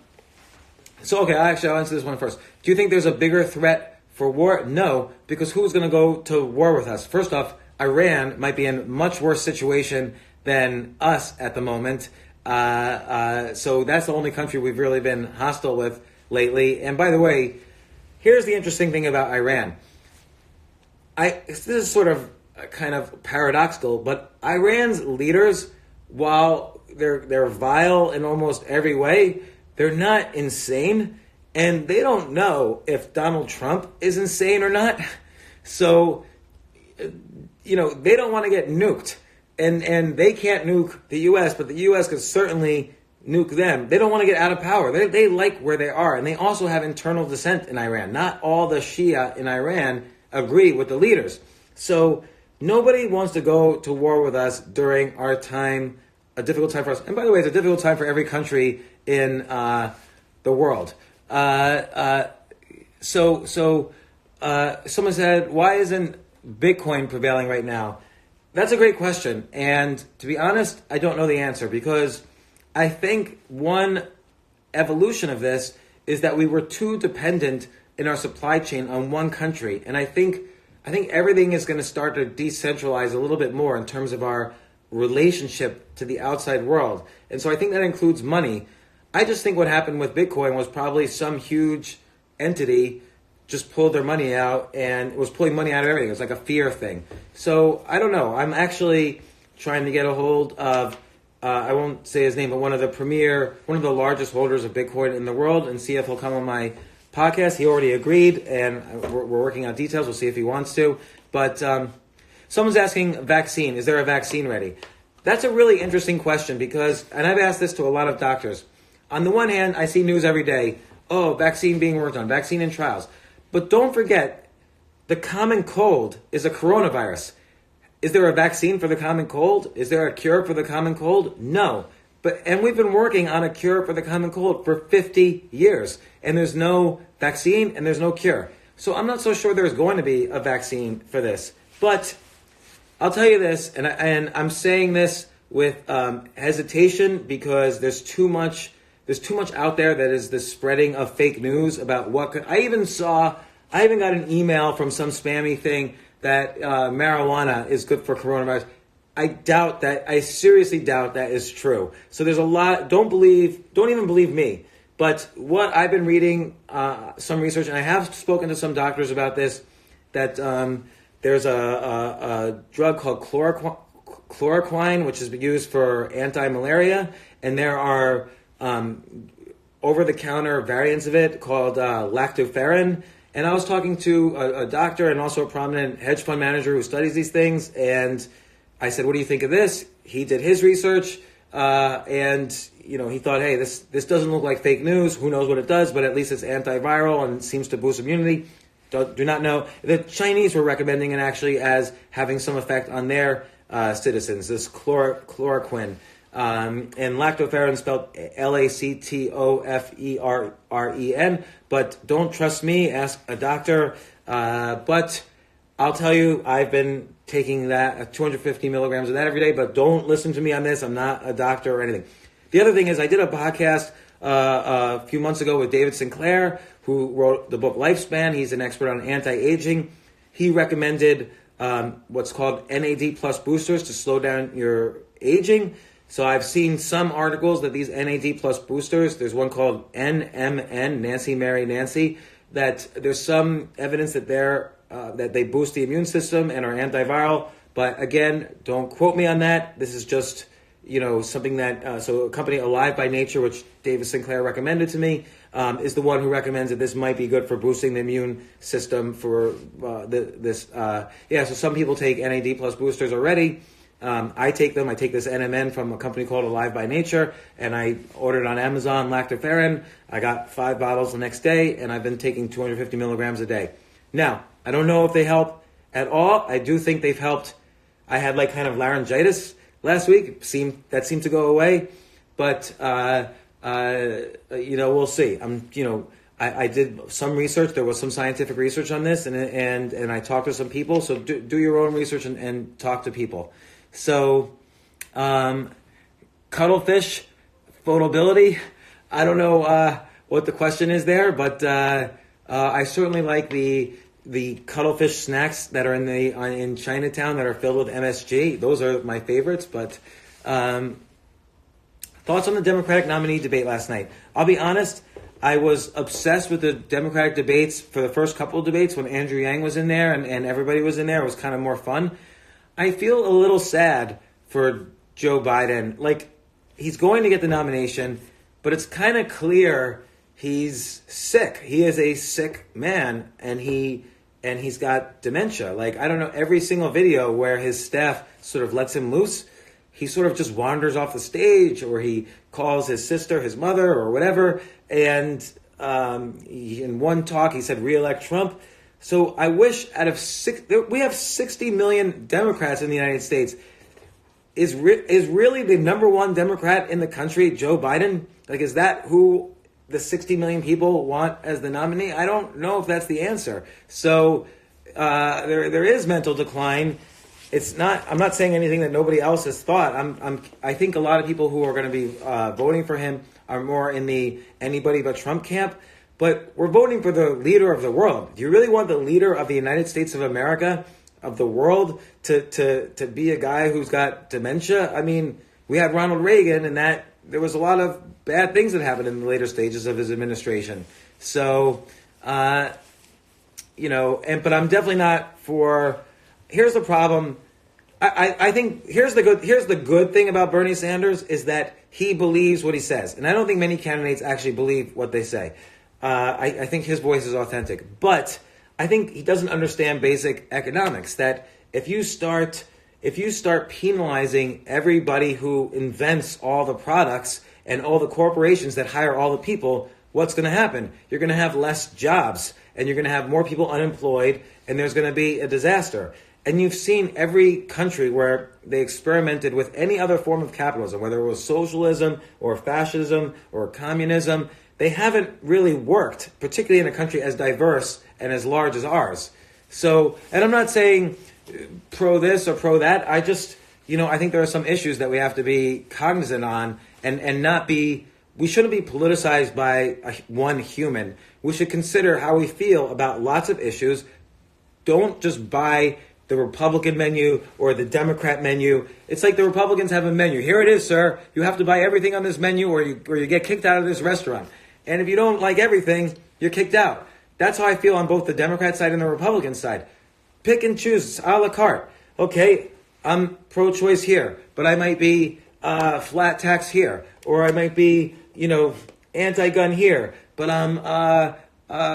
answer this one first. Do you think there's a bigger threat for war? No, because who's going to go to war with us? First off, Iran might be in a much worse situation than us at the moment. So that's the only country we've really been hostile with lately. And by the way, here's the interesting thing about Iran. This is sort of kind of paradoxical, but Iran's leaders, while they're vile in almost every way, they're not insane, and they don't know if Donald Trump is insane or not. So, they don't want to get nuked, and they can't nuke the U.S., but the U.S. could certainly nuke them. They don't want to get out of power. They like where they are, and they also have internal dissent in Iran. Not all the Shia in Iran agree with the leaders. So nobody wants to go to war with us during our time, a difficult time for us. And by the way, it's a difficult time for every country in the world. Someone said, why isn't Bitcoin prevailing right now? That's a great question. And to be honest, I don't know the answer, because I think one evolution of this is that we were too dependent in our supply chain on one country. And I think everything is going to start to decentralize a little bit more in terms of our relationship to the outside world. And so I think that includes money. I just think what happened with Bitcoin was probably some huge entity just pulled their money out and was pulling money out of everything. It was like a fear thing. So I don't know. I'm actually trying to get a hold of, I won't say his name, but one of the largest holders of Bitcoin in the world, and see if he'll come on my podcast. He already agreed, and we're working out details. We'll see if he wants to. But someone's asking vaccine. Is there a vaccine ready? That's a really interesting question, because, and I've asked this to a lot of doctors. On the one hand, I see news every day. Oh, vaccine being worked on, vaccine in trials. But don't forget, the common cold is a coronavirus. Is there a vaccine for the common cold? Is there a cure for the common cold? No. And we've been working on a cure for the common cold for 50 years. And there's no vaccine and there's no cure. So I'm not so sure there's going to be a vaccine for this. But I'll tell you this, and I'm saying this with hesitation, because there's too much out there that is the spreading of fake news about what could. I even got an email from some spammy thing that marijuana is good for coronavirus. I seriously doubt that is true. So there's a lot, don't even believe me. But what I've been reading, some research, and I have spoken to some doctors about this, that there's a drug called chloroquine, which is used for anti-malaria, and there are over-the-counter variants of it called lactoferrin. And I was talking to a doctor and also a prominent hedge fund manager who studies these things, and I said, what do you think of this? He did his research, and he thought, hey, this doesn't look like fake news. Who knows what it does, but at least it's antiviral and seems to boost immunity. Do not know. The Chinese were recommending it actually as having some effect on their citizens, this chloroquine. And lactoferrin spelled Lactoferren, but don't trust me, ask a doctor. But I'll tell you, I've been taking that 250 milligrams of that every day, but don't listen to me on this. I'm not a doctor or anything. The other thing is, I did a podcast a few months ago with David Sinclair, who wrote the book Lifespan. He's an expert on anti-aging. He recommended what's called NAD plus boosters to slow down your aging. So I've seen some articles that these NAD plus boosters, there's one called NMN, Nancy Mary Nancy, that there's some evidence that that they boost the immune system and are antiviral. But again, don't quote me on that. This is just something that, so a company, Alive by Nature, which David Sinclair recommended to me, is the one who recommends that this might be good for boosting the immune system for this. So some people take NAD plus boosters already. I take them. I take this NMN from a company called Alive by Nature, and I ordered on Amazon lactoferrin. I got 5 bottles the next day, and I've been taking 250 milligrams a day. Now, I don't know if they help at all. I do think they've helped I had like kind of laryngitis last week. That seemed to go away, but we'll see. I did some research. There was some scientific research on this, and I talked to some people. So do your own research and talk to people. So, cuttlefish photability. I don't know what the question is there, but I certainly like the cuttlefish snacks that are in Chinatown that are filled with MSG. Those are my favorites. But thoughts on the Democratic nominee debate last night? I'll be honest. I was obsessed with the Democratic debates for the first couple of debates when Andrew Yang was in there and everybody was in there. It was kind of more fun. I feel a little sad for Joe Biden. Like, he's going to get the nomination, but it's kind of clear he's sick. He is a sick man, and he's got dementia. Like, I don't know, every single video where his staff sort of lets him loose, he sort of just wanders off the stage, or he calls his sister his mother or whatever. And in one talk, he said, "Re-elect Trump." So I wish we have 60 million Democrats in the United States. Is really the number one Democrat in the country Joe Biden? Like, is that who the 60 million people want as the nominee? I don't know if that's the answer. So there is mental decline. It's not. I'm not saying anything that nobody else has thought. I think a lot of people who are going to be voting for him are more in the anybody but Trump camp. But we're voting for the leader of the world. Do you really want the leader of the United States of America, of the world, to be a guy who's got dementia? I mean, we had Ronald Reagan, and there was a lot of bad things that happened in the later stages of his administration. So, but I'm definitely not for. Here's the problem. I think here's the good thing about Bernie Sanders is that he believes what he says, and I don't think many candidates actually believe what they say. I think his voice is authentic, but I think he doesn't understand basic economics. That if you start penalizing everybody who invents all the products and all the corporations that hire all the people, what's going to happen? You're going to have less jobs, and you're going to have more people unemployed, and there's going to be a disaster. And you've seen every country where they experimented with any other form of capitalism, whether it was socialism or fascism or communism, they haven't really worked, particularly in a country as diverse and as large as ours. So, and I'm not saying pro this or pro that. I just, I think there are some issues that we have to be cognizant on and not be, we shouldn't be politicized by one human. We should consider how we feel about lots of issues. Don't just buy the Republican menu or the Democrat menu. It's like the Republicans have a menu. Here it is, sir. You have to buy everything on this menu or you get kicked out of this restaurant. And if you don't like everything, you're kicked out. That's how I feel on both the Democrat side and the Republican side. Pick and choose, a la carte. Okay, I'm pro-choice here, but I might be flat tax here. Or I might be, anti-gun here, but I'm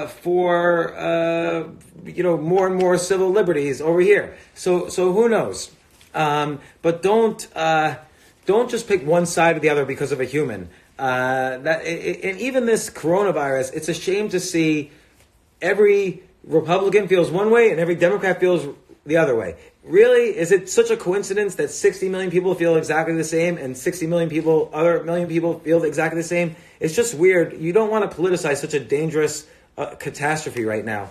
for more and more civil liberties over here. So who knows? But don't just pick one side or the other because of a human. And even this coronavirus, it's a shame to see every Republican feels one way and every Democrat feels the other way. Really, is it such a coincidence that 60 million people feel exactly the same and 60 million people feel exactly the same? It's just weird. You don't want to politicize such a dangerous catastrophe right now.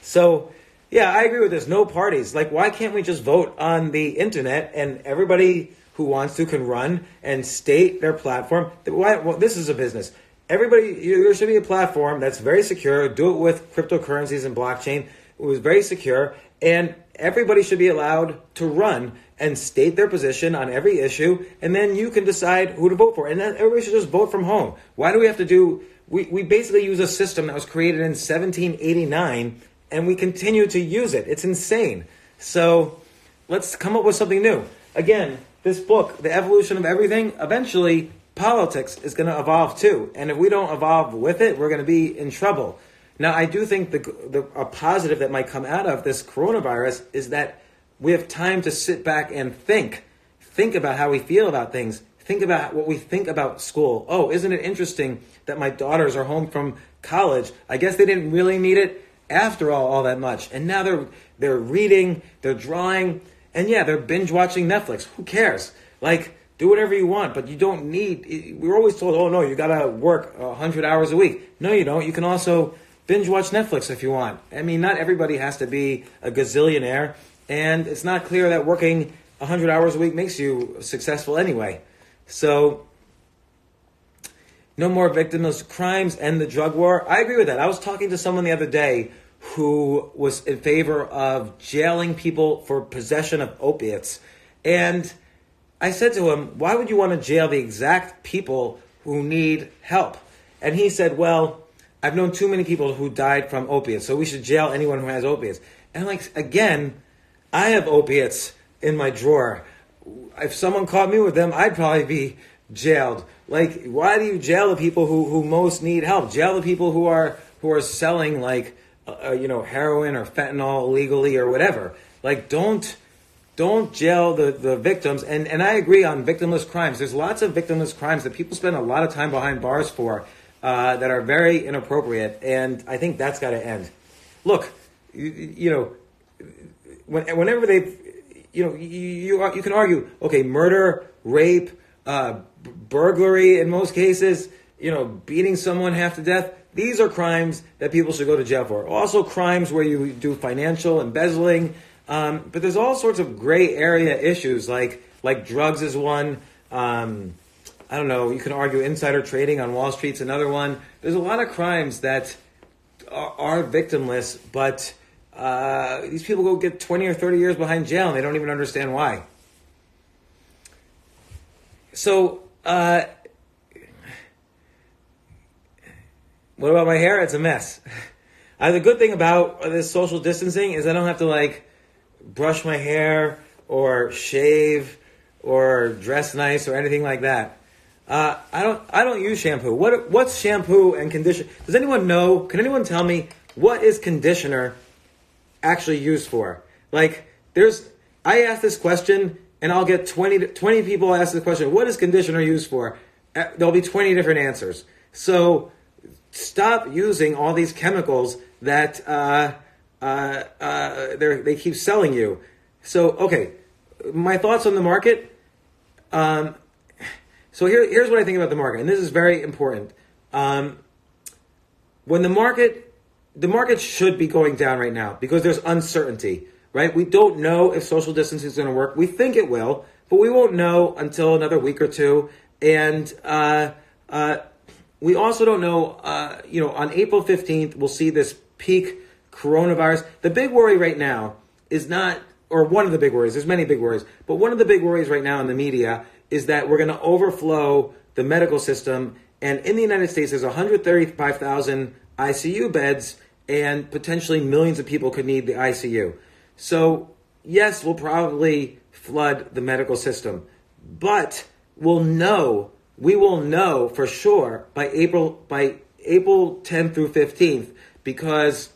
So, yeah, I agree with this. No parties. Like, why can't we just vote on the internet and everybody who wants to can run and state their platform? Well, this is a business. There should be a platform that's very secure. Do it with cryptocurrencies and blockchain. It was very secure. And everybody should be allowed to run and state their position on every issue. And then you can decide who to vote for. And then everybody should just vote from home. Why do we have to do... We basically use a system that was created in 1789, and we continue to use it. It's insane. So let's come up with something new. Again, this book, The Evolution of Everything, eventually politics is going to evolve too. And if we don't evolve with it, we're going to be in trouble. Now, I do think a positive that might come out of this coronavirus is that we have time to sit back and think about how we feel about things. Think about what we think about school. Oh, isn't it interesting that my daughters are home from college? I guess they didn't really need it after all that much. And now they're reading, they're drawing, and yeah, they're binge watching Netflix. Who cares? Like, do whatever you want, but you don't need. We're always told, oh no, you gotta work 100 hours a week. No, you don't. You can also binge watch Netflix if you want. I mean, not everybody has to be a gazillionaire, and it's not clear that working 100 hours a week makes you successful anyway. So, no more victimless crimes, end the drug war. I agree with that. I was talking to someone the other day who was in favor of jailing people for possession of opiates. And I said to him, why would you want to jail the exact people who need help? And he said, well, I've known too many people who died from opiates, so we should jail anyone who has opiates. And I'm like, again, I have opiates in my drawer. If someone caught me with them, I'd probably be jailed. Like, why do you jail the people who most need help? Jail the people who are selling like heroin or fentanyl illegally or whatever. Like, don't jail the victims. And I agree on victimless crimes. There's lots of victimless crimes that people spend a lot of time behind bars for that are very inappropriate. And I think that's got to end. Look, whenever they, you can argue, okay, murder, rape, burglary in most cases, beating someone half to death. These are crimes that people should go to jail for. Also crimes where you do financial embezzling. But there's all sorts of gray area issues like drugs is one. I don't know, you can argue insider trading on Wall Street's another one. There's a lot of crimes that are victimless, but these people go get 20 or 30 years behind jail and they don't even understand why. So, what about my hair? It's a mess. The good thing about this social distancing is I don't have to brush my hair or shave or dress nice or anything like that. I don't use shampoo. What's shampoo and conditioner? Does anyone know? Can anyone tell me what is conditioner actually used for? I ask this question and I'll get 20 people ask the question, what is conditioner used for? There'll be 20 different answers. So stop using all these chemicals that they keep selling you. So, okay, my thoughts on the market. So here's what I think about the market, and this is very important. When the market should be going down right now because there's uncertainty, right? We don't know if social distancing is going to work. We think it will, but we won't know until another week or two. And we also don't know, on April 15th, we'll see this peak coronavirus. The big worry right now is not, or one of the big worries, there's many big worries, but one of the big worries right now in the media is that we're going to overflow the medical system. And in the United States, there's 135,000 ICU beds, and potentially millions of people could need the ICU. So, yes, we'll probably flood the medical system, but we will know for sure by April 10th through 15th, because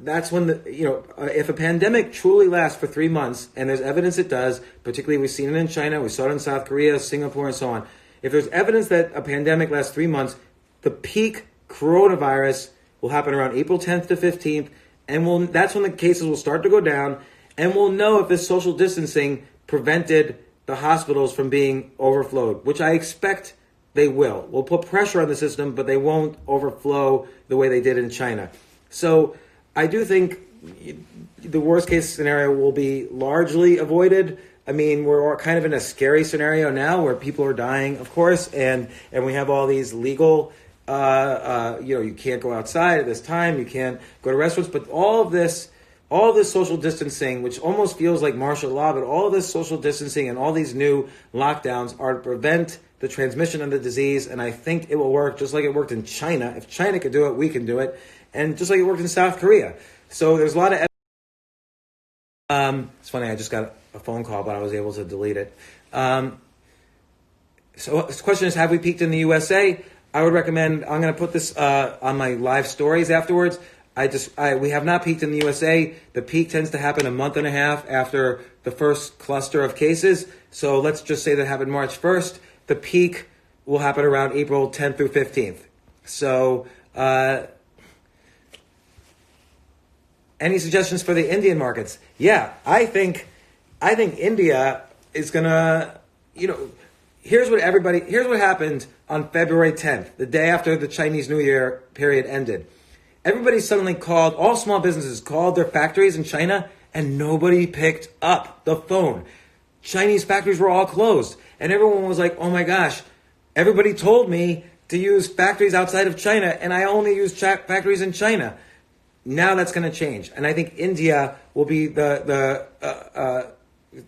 that's when if a pandemic truly lasts for 3 months, and there's evidence it does, particularly we've seen it in China, we saw it in South Korea, Singapore, and so on. If there's evidence that a pandemic lasts 3 months, the peak coronavirus will happen around April 10th to 15th, and that's when the cases will start to go down, and we'll know if this social distancing prevented the hospitals from being overflowed, which I expect they will. We'll put pressure on the system, but they won't overflow the way they did in China. So I do think the worst case scenario will be largely avoided. I mean, we're kind of in a scary scenario now where people are dying, of course, and we have all these legal, you can't go outside at this time, you can't go to restaurants, but all this social distancing, which almost feels like martial law, but all this social distancing and all these new lockdowns are to prevent the transmission of the disease, and I think it will work just like it worked in China. If China could do it, we can do it, and just like it worked in South Korea. So there's a lot of it's funny, I just got a phone call, but I was able to delete it. So the question is, have we peaked in the USA? I would recommend, I'm going to put this on my live stories afterwards. We have not peaked in the USA. The peak tends to happen a month and a half after the first cluster of cases. So let's just say that happened March 1st. The peak will happen around April 10th through 15th. So Any suggestions for the Indian markets? Yeah, I think India is gonna, here's what happened on February 10th, the day after the Chinese New Year period ended. Everybody suddenly called, all small businesses called their factories in China, and nobody picked up the phone. Chinese factories were all closed, and everyone was like, oh my gosh, everybody told me to use factories outside of China, and I only use factories in China. Now that's going to change, and I think India will be the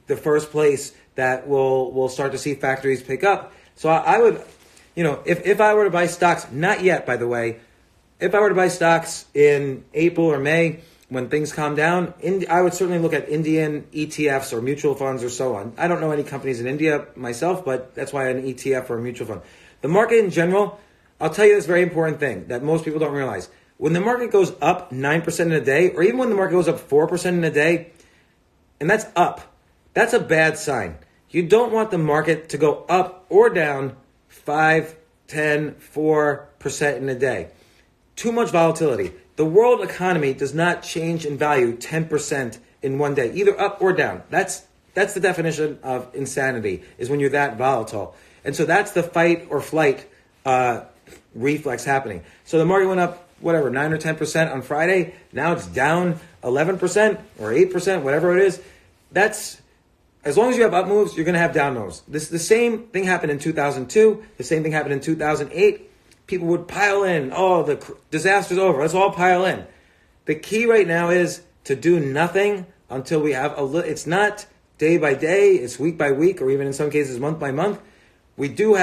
first place that will start to see factories pick up. So I would, if I were to buy stocks, not yet, by the way, if I were to buy stocks in April or May when things calm down, I would certainly look at Indian ETFs or mutual funds or so on. I don't know any companies in India myself, but that's why an ETF or a mutual fund. The market in general, I'll tell you this very important thing that most people don't realize. When the market goes up 9% in a day, or even when the market goes up 4% in a day, and that's up, that's a bad sign. You don't want the market to go up or down 5, 10, 4% in a day. Too much volatility. The world economy does not change in value 10% in one day, either up or down. That's the definition of insanity, is when you're that volatile. And so that's the fight or flight reflex happening. So the market went up, 9 or 10% on Friday. Now it's down 11% or 8%, whatever it is. That's, as long as you have up moves, you're going to have down moves. The same thing happened in 2002. The same thing happened in 2008. People would pile in. Oh, the disaster's over. Let's all pile in. The key right now is to do nothing until we have it's not day by day, it's week by week, or even in some cases month by month. We do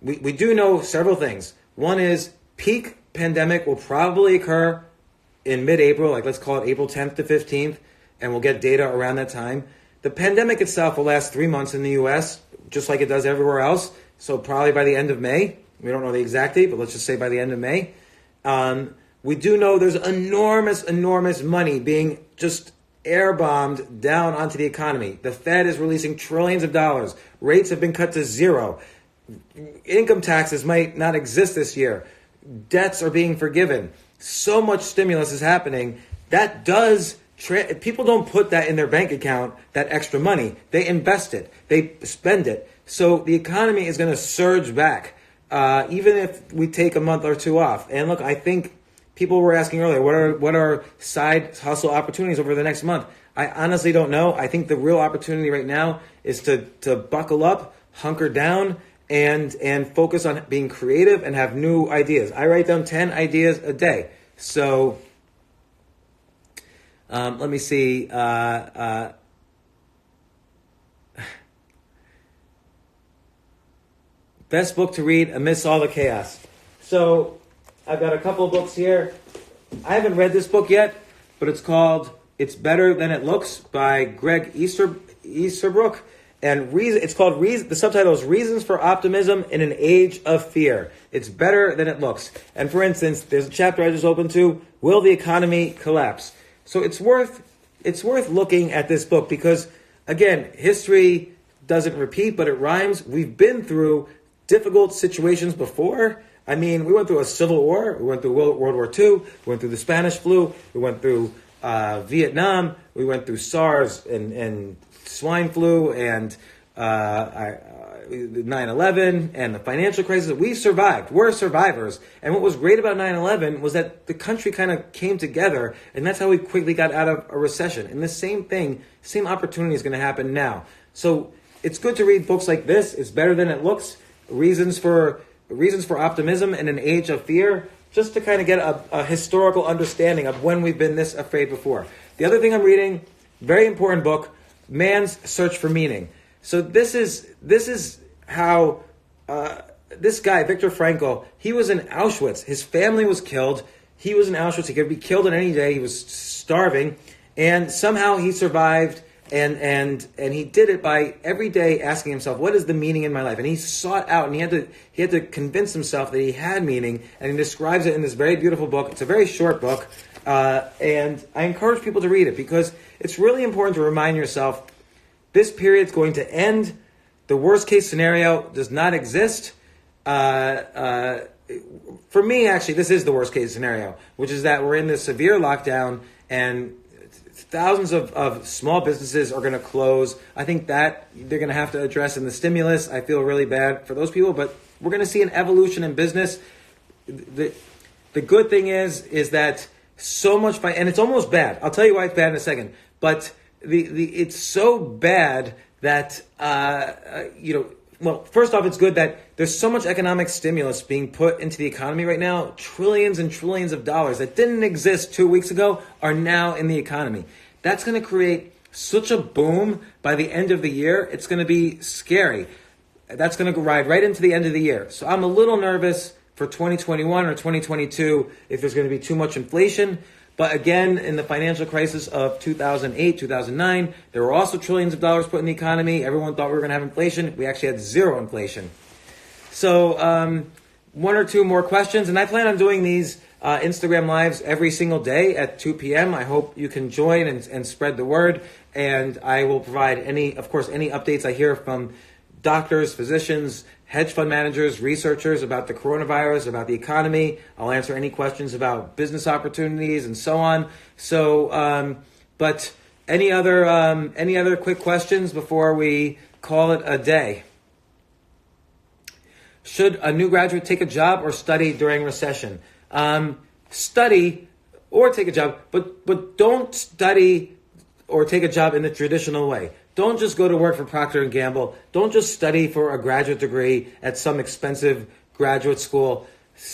know several things. One is peak pandemic will probably occur in mid-April, like let's call it April 10th to 15th, and we'll get data around that time. The pandemic itself will last 3 months in the U.S., just like it does everywhere else, so probably by the end of May. We don't know the exact date, but let's just say by the end of May. We do know there's enormous money being just air-bombed down onto the economy. The Fed is releasing trillions of dollars. Rates have been cut to zero. Income taxes might not exist this year. Debts are being forgiven. So much stimulus is happening. That does... people don't put that in their bank account, that extra money. They invest it. They spend it. So the economy is going to surge back, even if we take a month or two off. And look, I think people were asking earlier, what are side hustle opportunities over the next month? I honestly don't know. I think the real opportunity right now is to buckle up, hunker down, and focus on being creative and have new ideas. I write down 10 ideas a day. So let me see. Best book to read amidst all the chaos. So I've got a couple of books here. I haven't read this book yet, but it's called It's Better Than It Looks by Greg Easterbrook. And the subtitle is Reasons for Optimism in an Age of Fear. It's better than it looks. And for instance, there's a chapter I just opened to, Will the Economy Collapse? So it's worth looking at this book because, again, history doesn't repeat, but it rhymes. We've been through difficult situations before. I mean, we went through a civil war. We went through World War II. We went through the Spanish flu. We went through Vietnam. We went through SARS and swine flu and 9/11 and the financial crisis. We survived. We're survivors. And what was great about 9/11 was that the country kind of came together, and that's how we quickly got out of a recession. And the same opportunity is going to happen now. So it's good to read books like this. It's better than it looks. Reasons for optimism in an age of fear, just to kind of get a historical understanding of when we've been this afraid before. The other thing I'm reading, very important book, Man's Search for Meaning. So this is how this guy, Viktor Frankl, he was in Auschwitz. His family was killed. He was in Auschwitz. He could be killed at any day. He was starving, and somehow he survived. And he did it by every day asking himself, what is the meaning in my life? And he sought out, and he had to convince himself that he had meaning, and he describes it in this very beautiful book. It's a very short book, and I encourage people to read it because it's really important to remind yourself this period's going to end. The worst case scenario does not exist. For me, actually, this is the worst case scenario, which is that we're in this severe lockdown and thousands of small businesses are going to close. I think that they're going to have to address in the stimulus. I feel really bad for those people, but we're going to see an evolution in business. The good thing is that so much, and it's almost bad. I'll tell you why it's bad in a second. But it's so bad that well, first off, it's good that there's so much economic stimulus being put into the economy right now. Trillions and trillions of dollars that didn't exist 2 weeks ago are now in the economy. That's going to create such a boom by the end of the year. It's going to be scary. That's going to ride right into the end of the year. So I'm a little nervous for 2021 or 2022 if there's going to be too much inflation. But again, in the financial crisis of 2008, 2009, there were also trillions of dollars put in the economy. Everyone thought we were going to have inflation. We actually had zero inflation. So one or two more questions. And I plan on doing these Instagram Lives every single day at 2 p.m. I hope you can join and spread the word. And I will provide any updates I hear from doctors, physicians, hedge fund managers, researchers about the coronavirus, about the economy. I'll answer any questions about business opportunities and so on. So, but any other quick questions before we call it a day? Should a new graduate take a job or study during recession? Study or take a job, but don't study or take a job in the traditional way. Don't just go to work for Procter & Gamble. Don't just study for a graduate degree at some expensive graduate school.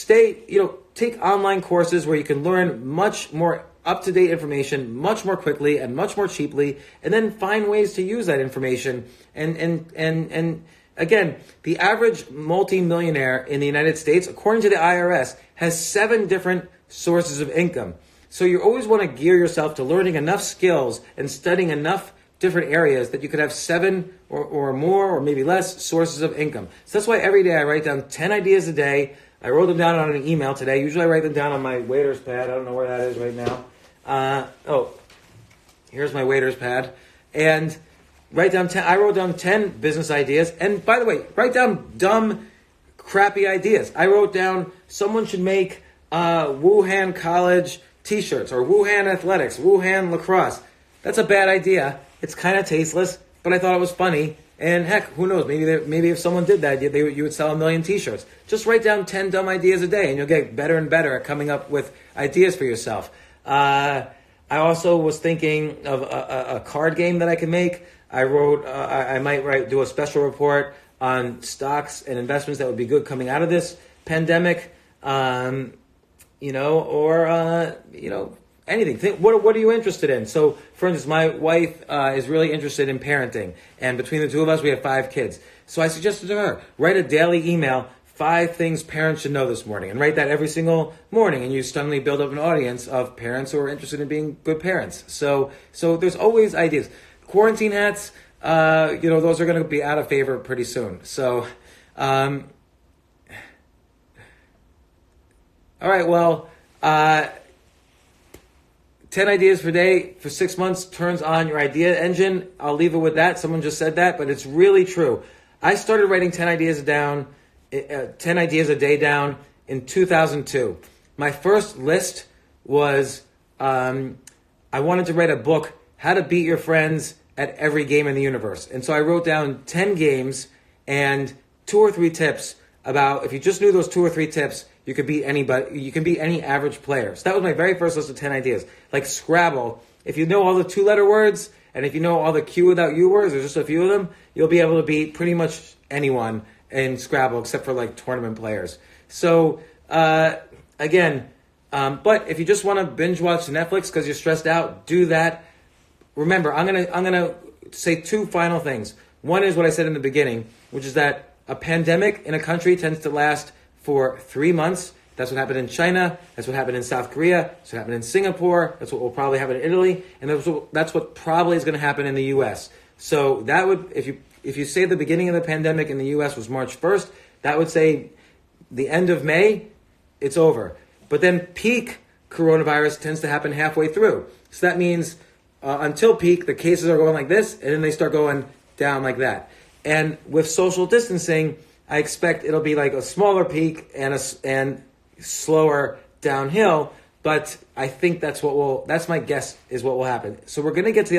Take online courses where you can learn much more up-to-date information much more quickly and much more cheaply, and then find ways to use that information. And again, the average multimillionaire in the United States, according to the IRS, has 7 different sources of income. So you always want to gear yourself to learning enough skills and studying enough different areas that you could have 7 or more or maybe less sources of income. So that's why every day I write down 10 ideas a day. I wrote them down on an email today. Usually I write them down on my waiter's pad. I don't know where that is right now. Here's my waiter's pad. And I wrote down 10 business ideas. And by the way, write down dumb, crappy ideas. I wrote down someone should make Wuhan College t-shirts or Wuhan Athletics, Wuhan Lacrosse. That's a bad idea. It's kind of tasteless, but I thought it was funny. And heck, who knows? Maybe if someone did that, you would sell 1 million t-shirts. Just write down 10 dumb ideas a day, and you'll get better and better at coming up with ideas for yourself. I also was thinking of a card game that I could make. I wrote, I might do a special report on stocks and investments that would be good coming out of this pandemic. Anything. What are you interested in? So, for instance, my wife is really interested in parenting. And between the two of us, we have 5 kids. So I suggested to her, write a daily email, 5 things parents should know this morning. And write that every single morning. And you suddenly build up an audience of parents who are interested in being good parents. So there's always ideas. Quarantine hats, those are going to be out of favor pretty soon. So, all right, well, 10 ideas per day for 6 months turns on your idea engine. I'll leave it with that. Someone just said that, but it's really true. I started writing 10 ideas a day down in 2002. My first list was I wanted to write a book, How to Beat Your Friends at Every Game in the Universe. And so I wrote down 10 games and 2 or 3 tips about if you just knew those 2 or 3 tips, you could beat anybody. You can beat any average player. So that was my very first list of 10 ideas. Like Scrabble, if you know all the 2-letter words and if you know all the Q without U words, there's just a few of them, you'll be able to beat pretty much anyone in Scrabble except for like tournament players. So again, but if you just want to binge watch Netflix because you're stressed out, do that. Remember, I'm gonna say 2 final things. One is what I said in the beginning, which is that a pandemic in a country tends to last for 3 months. That's what happened in China. That's what happened in South Korea. That's what happened in Singapore. That's what will probably happen in Italy. And that's what probably is going to happen in the U.S. So that would, if you say the beginning of the pandemic in the U.S. was March 1st, that would say the end of May, it's over. But then peak coronavirus tends to happen halfway through. So that means until peak, the cases are going like this, and then they start going down like that. And with social distancing, I expect it'll be like a smaller peak and slower downhill. But I think that's my guess is what will happen. So we're going to get to the